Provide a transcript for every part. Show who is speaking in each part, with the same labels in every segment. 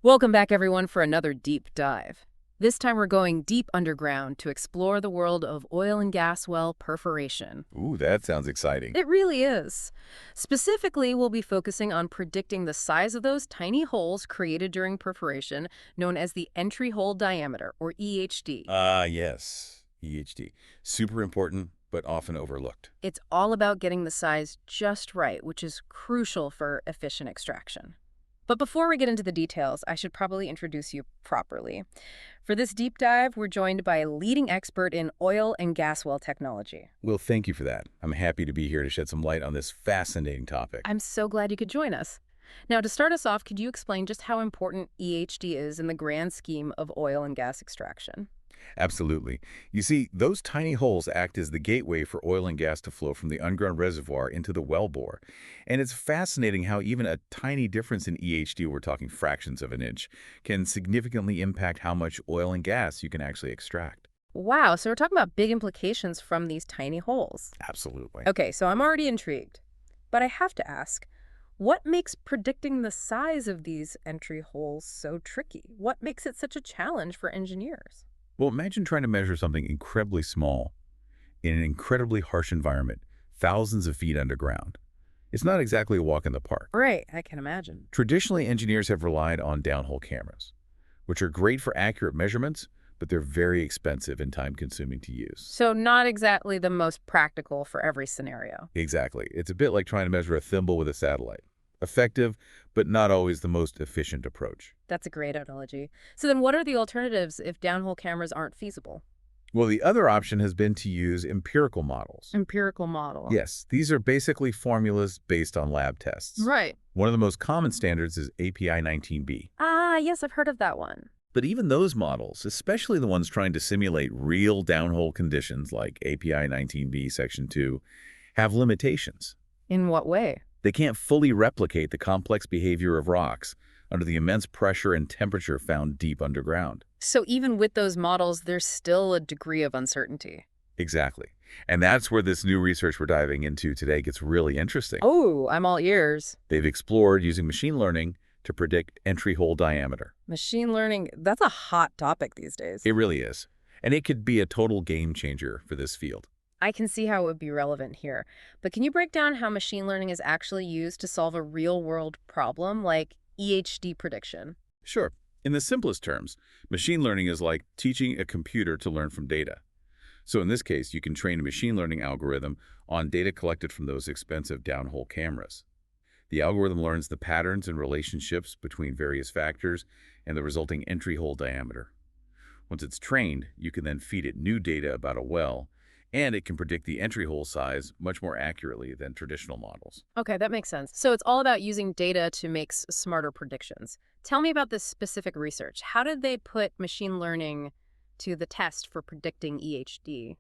Speaker 1: Welcome back, everyone, for another deep dive. This time we're going deep underground to explore the world of oil and gas well perforation.
Speaker 2: Ooh, that sounds exciting.
Speaker 1: It really is. Specifically, we'll be focusing on predicting the size of those tiny holes created during perforation, known as the entry hole diameter, or EHD.
Speaker 2: Yes, EHD. Super important, but often overlooked.
Speaker 1: It's all about getting the size just right, which is crucial for efficient extraction. But before we get into the details, I should probably introduce you properly. For this deep dive, we're joined by a leading expert in oil and gas well technology.
Speaker 2: Well, thank you for that. I'm happy to be here to shed some light on this fascinating topic.
Speaker 1: I'm so glad you could join us. Now, to start us off, could you explain just how important EHD is in the grand scheme of oil and gas extraction?
Speaker 2: Absolutely. You see, those tiny holes act as the gateway for oil and gas to flow from the underground reservoir into the wellbore. And it's fascinating how even a tiny difference in EHD, we're talking fractions of an inch, can significantly impact how much oil and gas you can actually extract.
Speaker 1: Wow, so we're talking about big implications from these tiny holes.
Speaker 2: Absolutely.
Speaker 1: Okay, so I'm already intrigued. But I have to ask, what makes predicting the size of these entry holes so tricky? What makes it such a challenge for engineers?
Speaker 2: Well, imagine trying to measure something incredibly small in an incredibly harsh environment, thousands of feet underground. It's not exactly a walk in the park.
Speaker 1: Right, I can imagine.
Speaker 2: Traditionally, engineers have relied on downhole cameras, which are great for accurate measurements, but they're very expensive and time-consuming to use.
Speaker 1: So not exactly the most practical for every scenario.
Speaker 2: Exactly. It's a bit like trying to measure a thimble with a satellite. Effective, but not always the most efficient approach.
Speaker 1: That's a great analogy. So then what are the alternatives if downhole cameras aren't feasible?
Speaker 2: Well, the other option has been to use empirical models.
Speaker 1: Empirical model.
Speaker 2: Yes, these are basically formulas based on lab tests.
Speaker 1: Right.
Speaker 2: One of the most common standards is API 19b.
Speaker 1: Ah, yes, I've heard of that one.
Speaker 2: But even those models, especially the ones trying to simulate real downhole conditions like API 19b Section 2, have limitations.
Speaker 1: In what way?
Speaker 2: They can't fully replicate the complex behavior of rocks under the immense pressure and temperature found deep underground.
Speaker 1: So even with those models, there's still a degree of uncertainty.
Speaker 2: Exactly. And that's where this new research we're diving into today gets really interesting.
Speaker 1: Oh, I'm all ears.
Speaker 2: They've explored using machine learning to predict entry hole diameter.
Speaker 1: Machine learning, that's a hot topic these days.
Speaker 2: It really is. And it could be a total game changer for this field.
Speaker 1: I can see how it would be relevant here. But can you break down how machine learning is actually used to solve a real-world problem like EHD prediction?
Speaker 2: Sure. In the simplest terms, machine learning is like teaching a computer to learn from data. So in this case, you can train a machine learning algorithm on data collected from those expensive downhole cameras. The algorithm learns the patterns and relationships between various factors and the resulting entry hole diameter. Once it's trained, you can then feed it new data about a well, and it can predict the entry hole size much more accurately than traditional models.
Speaker 1: Okay, that makes sense. So it's all about using data to make smarter predictions. Tell me about this specific research. How did they put machine learning to the test for predicting EHD?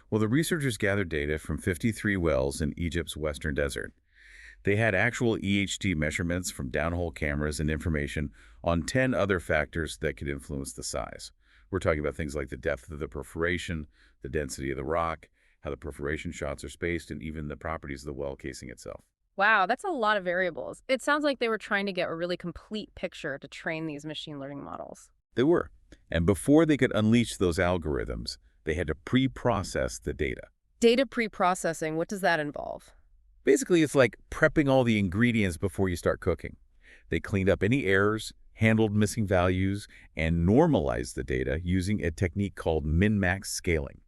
Speaker 2: Well, the researchers gathered data from 53 wells in Egypt's western desert. They had actual EHD measurements from downhole cameras and information on 10 other factors that could influence the size. We're talking about things like the depth of the perforation, the density of the rock, how the perforation shots are spaced, and even the properties of the well casing itself.
Speaker 1: Wow, that's a lot of variables. It sounds like they were trying to get a really complete picture to train these machine learning models.
Speaker 2: They were. And before they could unleash those algorithms, they had to pre-process the data.
Speaker 1: Data pre-processing, what does that involve?
Speaker 2: Basically, it's like prepping all the ingredients before you start cooking. They cleaned up any errors, handled missing values, and normalized the data using a technique called min-max scaling.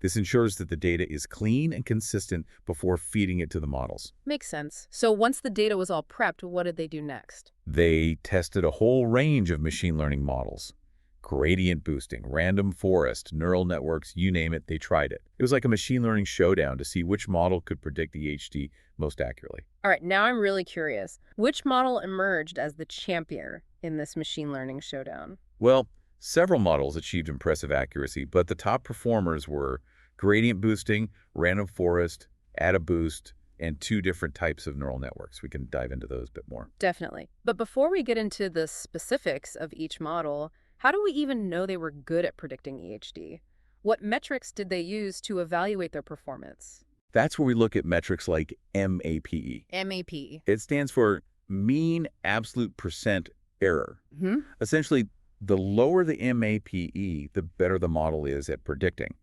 Speaker 2: This ensures that the data is clean and consistent before feeding it to the models.
Speaker 1: Makes sense. So once the data was all prepped, what did they do next?
Speaker 2: They tested a whole range of machine learning models. Gradient boosting, random forest, neural networks, you name it, they tried it. It was like a machine learning showdown to see which model could predict the EHD most accurately.
Speaker 1: All right, now I'm really curious. Which model emerged as the champion in this machine learning showdown?
Speaker 2: Well, several models achieved impressive accuracy, but the top performers were gradient boosting, random forest, AdaBoost, and 2 different types of neural networks. We can dive into those a bit more.
Speaker 1: Definitely. But before we get into the specifics of each model, how do we even know they were good at predicting EHD? What metrics did they use to evaluate their performance?
Speaker 2: That's where we look at metrics like MAPE.
Speaker 1: MAP.
Speaker 2: It stands for mean absolute percent error.
Speaker 1: Hmm.
Speaker 2: Essentially, the lower the MAPE, the better the model is at predicting.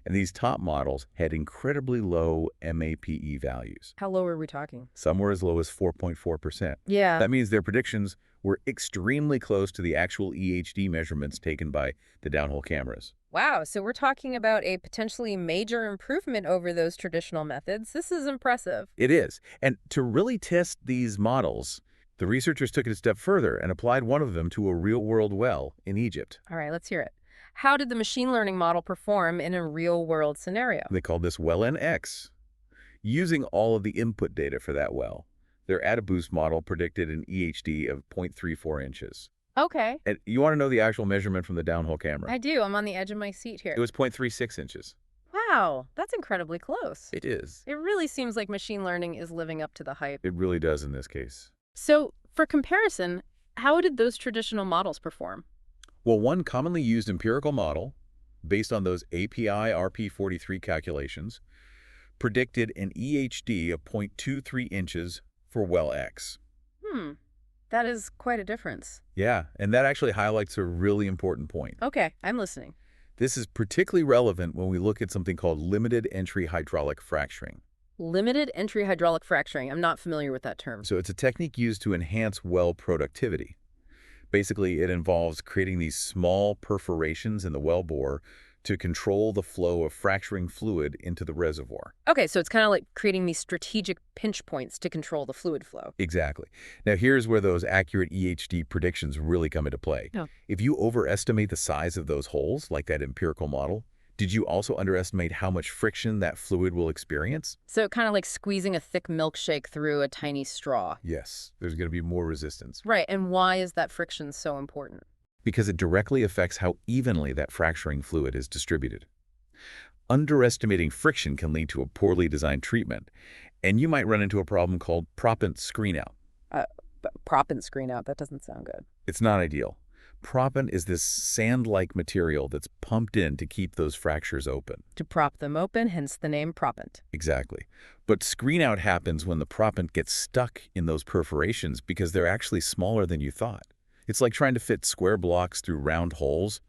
Speaker 2: And these top models had incredibly low MAPE values.
Speaker 1: How low are we talking?
Speaker 2: Some were as low as 4.4%.
Speaker 1: Yeah.
Speaker 2: That means their predictions were extremely close to the actual EHD measurements taken by the downhole cameras.
Speaker 1: Wow, so we're talking about a potentially major improvement over those traditional methods. This is impressive.
Speaker 2: It is. And to really test these models, the researchers took it a step further and applied one of them to a real-world well in Egypt.
Speaker 1: All right, let's hear it. How did the machine learning model perform in a real-world scenario?
Speaker 2: They called this well NX. Using all of the input data for that well, their AdaBoost model predicted an EHD of 0.34 inches.
Speaker 1: Okay,
Speaker 2: And you want to know the actual measurement from the downhole
Speaker 1: I
Speaker 2: camera?
Speaker 1: do. I'm on the edge of my seat here.
Speaker 2: It was 0.36 inches.
Speaker 1: Wow, that's incredibly close.
Speaker 2: It is.
Speaker 1: It really seems like machine learning is living up to the hype.
Speaker 2: It really does in this case.
Speaker 1: So, for comparison, how did those traditional models perform?
Speaker 2: Well, one commonly used empirical model, based on those API RP43 calculations, predicted an EHD of 0.23 inches for well X.
Speaker 1: Hmm, that is quite a difference.
Speaker 2: Yeah, and that actually highlights a really important point.
Speaker 1: Okay, I'm listening.
Speaker 2: This is particularly relevant when we look at something called limited entry hydraulic fracturing.
Speaker 1: Limited entry hydraulic fracturing. I'm not familiar with that term.
Speaker 2: So it's a technique used to enhance well productivity. Basically, it involves creating these small perforations in the well bore to control the flow of fracturing fluid into the reservoir.
Speaker 1: Okay, so it's kind of like creating these strategic pinch points to control the fluid flow.
Speaker 2: Exactly. Now, here's where those accurate EHD predictions really come into play.
Speaker 1: Oh.
Speaker 2: If you overestimate the size of those holes, like that empirical model, did you also underestimate how much friction that fluid will experience?
Speaker 1: So kind of like squeezing a thick milkshake through a tiny straw.
Speaker 2: Yes, there's going to be more resistance
Speaker 1: Right, and why is that friction so important?
Speaker 2: because it directly affects how evenly that fracturing fluid is distributed. Underestimating friction can lead to a poorly designed treatment, and you might run into a problem called proppant screenout.
Speaker 1: Proppant screen out, that doesn't sound good.
Speaker 2: It's not ideal. Proppant is this sand-like material that's pumped in to keep those fractures open.
Speaker 1: To prop them open, hence the name proppant.
Speaker 2: Exactly. But screenout happens when the proppant gets stuck in those perforations because they're actually smaller than you thought. It's like trying to fit square blocks through round holes.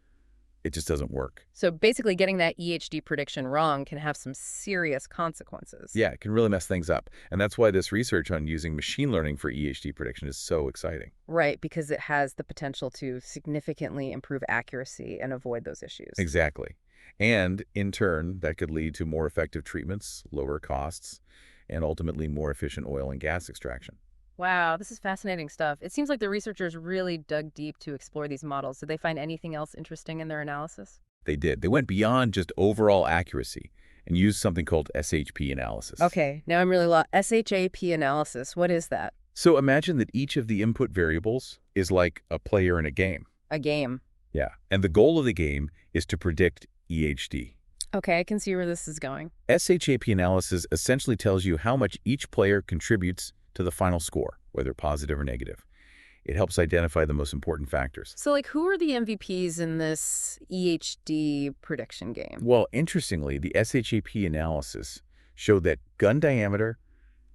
Speaker 2: It just doesn't work.
Speaker 1: So basically getting that EHD prediction wrong can have some serious consequences.
Speaker 2: Yeah, it can really mess things up. And that's why this research on using machine learning for EHD prediction is so exciting.
Speaker 1: Right, because it has the potential to significantly improve accuracy and avoid those issues.
Speaker 2: Exactly. And in turn, that could lead to more effective treatments, lower costs, and ultimately more efficient oil and gas extraction.
Speaker 1: Wow, this is fascinating stuff. It seems like the researchers really dug deep to explore these models. Did they find anything else interesting in their analysis?
Speaker 2: They did. They went beyond just overall accuracy and used something called SHP analysis.
Speaker 1: Okay, now I'm really lost. SHAP analysis, what is that?
Speaker 2: So imagine that each of the input variables is like a player in a game.
Speaker 1: A game.
Speaker 2: Yeah. And the goal of the game is to predict EHD.
Speaker 1: Okay, I can see where this is going.
Speaker 2: SHAP analysis essentially tells you how much each player contributes to the final score, whether positive or negative. It helps identify the most important factors.
Speaker 1: So, like, who are the MVPs in this EHD prediction game?
Speaker 2: Well, interestingly, the SHAP analysis showed that gun diameter,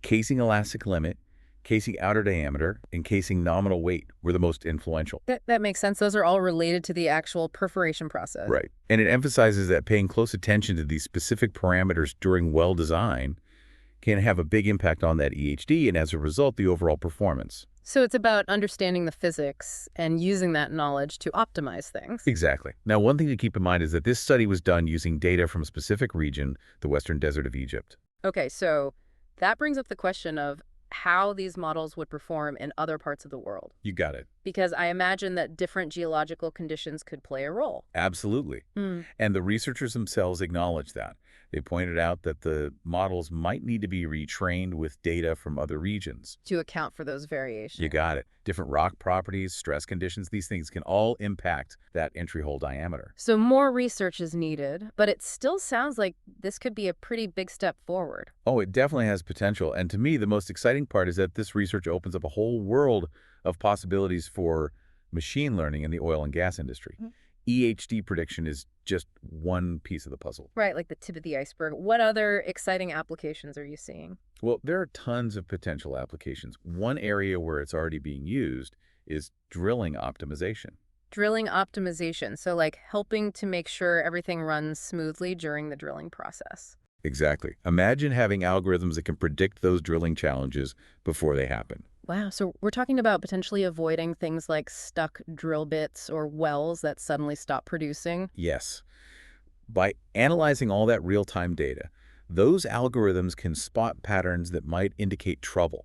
Speaker 2: casing elastic limit, casing outer diameter, and casing nominal weight were the most influential.
Speaker 1: That makes sense. Those are all related to the actual perforation process.
Speaker 2: Right. And it emphasizes that paying close attention to these specific parameters during well design can have a big impact on that EHD and, as a result, the overall performance.
Speaker 1: So it's about understanding the physics and using that knowledge to optimize things.
Speaker 2: Exactly. Now, one thing to keep in mind is that this study was done using data from a specific region, the Western Desert of Egypt.
Speaker 1: Okay, so that brings up the question of how these models would perform in other parts of the world.
Speaker 2: You got it.
Speaker 1: Because I imagine that different geological conditions could play a role.
Speaker 2: Absolutely.
Speaker 1: Hmm.
Speaker 2: And the researchers themselves acknowledged that. They pointed out that the models might need to be retrained with data from other regions.
Speaker 1: To account for those variations.
Speaker 2: You got it. Different rock properties, stress conditions, these things can all impact that entry hole diameter.
Speaker 1: So more research is needed, but it still sounds like this could be a pretty big step forward.
Speaker 2: Oh, it definitely has potential. And to me, the most exciting part is that this research opens up a whole world of possibilities for machine learning in the oil and gas industry.
Speaker 1: Mhm.
Speaker 2: EHD prediction is just one piece of the puzzle.
Speaker 1: Right, like the tip of the iceberg. What other exciting applications are you seeing?
Speaker 2: Well, there are tons of potential applications. One area where it's already being used is drilling optimization.
Speaker 1: Drilling optimization, so like helping to make sure everything runs smoothly during the drilling process.
Speaker 2: Exactly. Imagine having algorithms that can predict those drilling challenges before they happen.
Speaker 1: Wow, so we're talking about potentially avoiding things like stuck drill bits or wells that suddenly stop producing.
Speaker 2: Yes. By analyzing all that real-time data, those algorithms can spot patterns that might indicate trouble.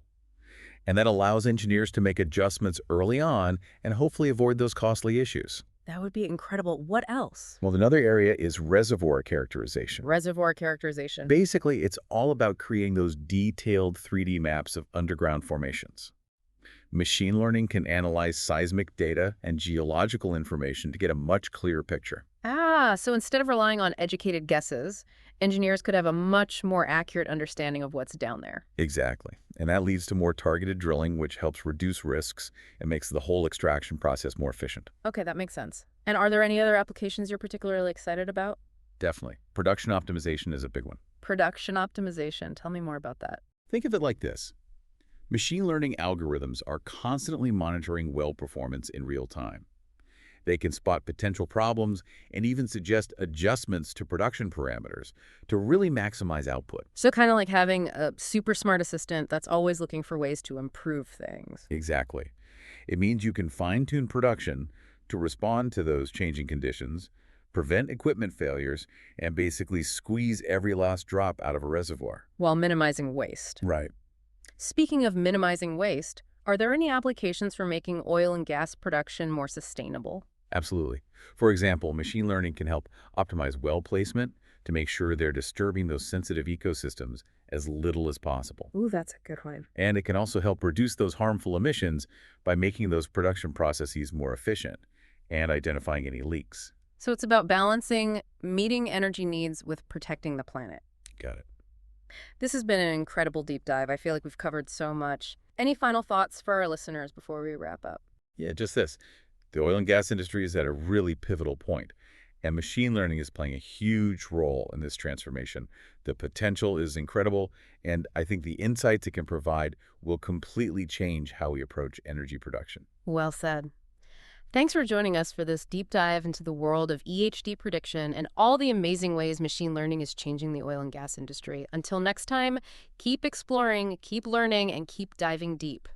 Speaker 2: And that allows engineers to make adjustments early on and hopefully avoid those costly issues.
Speaker 1: That would be incredible. What else?
Speaker 2: Well, another area is reservoir characterization.
Speaker 1: Reservoir characterization.
Speaker 2: Basically, it's all about creating those detailed 3D maps of underground formations. Machine learning can analyze seismic data and geological information to get a much clearer picture.
Speaker 1: Ah, so instead of relying on educated guesses, engineers could have a much more accurate understanding of what's down there.
Speaker 2: Exactly. And that leads to more targeted drilling, which helps reduce risks and makes the whole extraction process more efficient.
Speaker 1: Okay, that makes sense. And are there any other applications you're particularly excited about?
Speaker 2: Definitely. Production optimization is a big one.
Speaker 1: Production optimization. Tell me more about that.
Speaker 2: Think of it like this. Machine learning algorithms are constantly monitoring well performance in real time. They can spot potential problems and even suggest adjustments to production parameters to really maximize output.
Speaker 1: So kind of like having a super smart assistant that's always looking for ways to improve things.
Speaker 2: Exactly. It means you can fine-tune production to respond to those changing conditions, prevent equipment failures, and basically squeeze every last drop out of a reservoir.
Speaker 1: While minimizing waste.
Speaker 2: Right.
Speaker 1: Speaking of minimizing waste, are there any applications for making oil and gas production more sustainable?
Speaker 2: Absolutely. For example, machine learning can help optimize well placement to make sure they're disturbing those sensitive ecosystems as little as possible.
Speaker 1: Ooh, that's a good one.
Speaker 2: And it can also help reduce those harmful emissions by making those production processes more efficient and identifying any leaks.
Speaker 1: So it's about balancing meeting energy needs with protecting the planet.
Speaker 2: Got it.
Speaker 1: This has been an incredible deep dive. I feel like we've covered so much. Any final thoughts for our listeners before we wrap up?
Speaker 2: Yeah, just this. The oil and gas industry is at a really pivotal point, and machine learning is playing a huge role in this transformation. The potential is incredible, and I think the insights it can provide will completely change how we approach energy production.
Speaker 1: Well said. Thanks for joining us for this deep dive into the world of EHD prediction and all the amazing ways machine learning is changing the oil and gas industry. Until next time, keep exploring, keep learning, and keep diving deep.